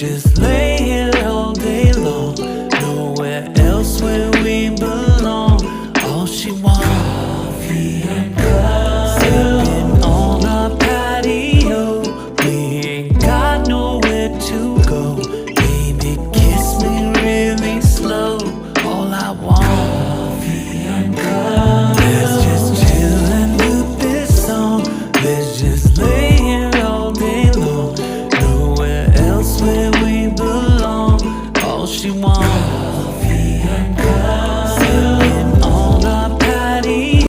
just lay here all day long. Nowhere else where we belong. All she wants, coffee and cuddle, sipping on our patio. We ain't got nowhere to go. Baby, kiss me really slow. All I want, coffee and cuddle. Let's just chill and do this song. Let's just lay here all day long. Nowhere else where we belong. All she wants, coffee and cuddle, sipping on our patio.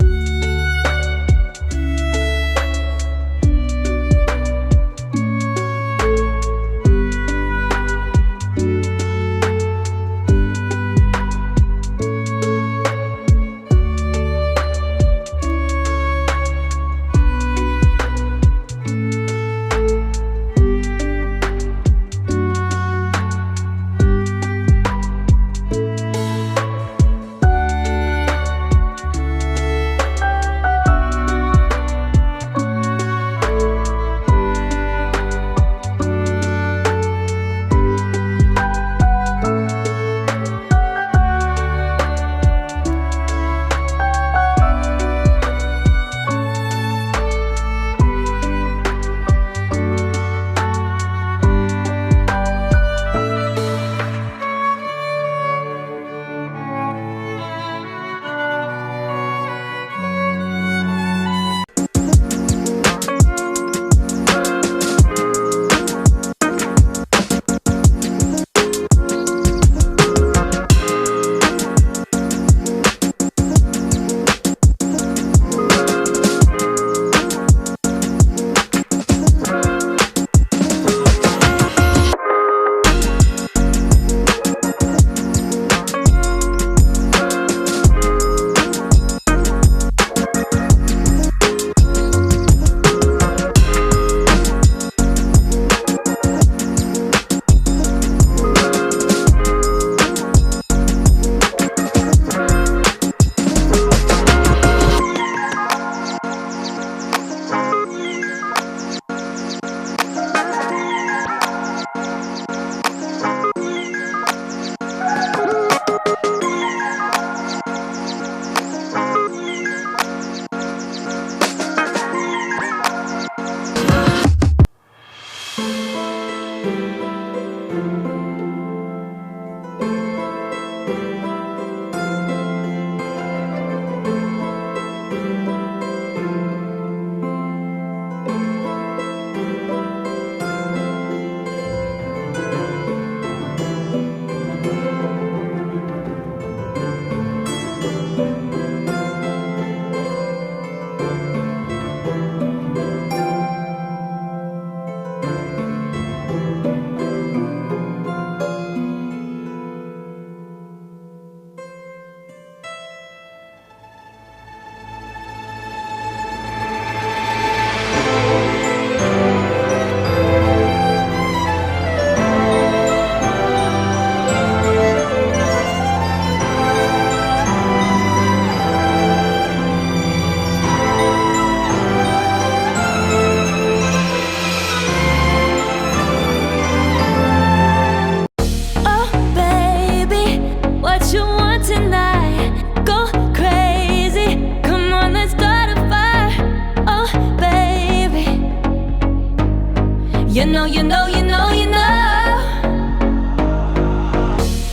You know.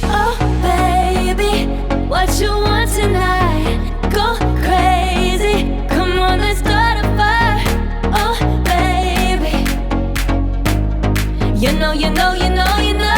Oh, baby, what you want tonight? Go crazy. Come on, let's start a fire. Oh, baby. You know.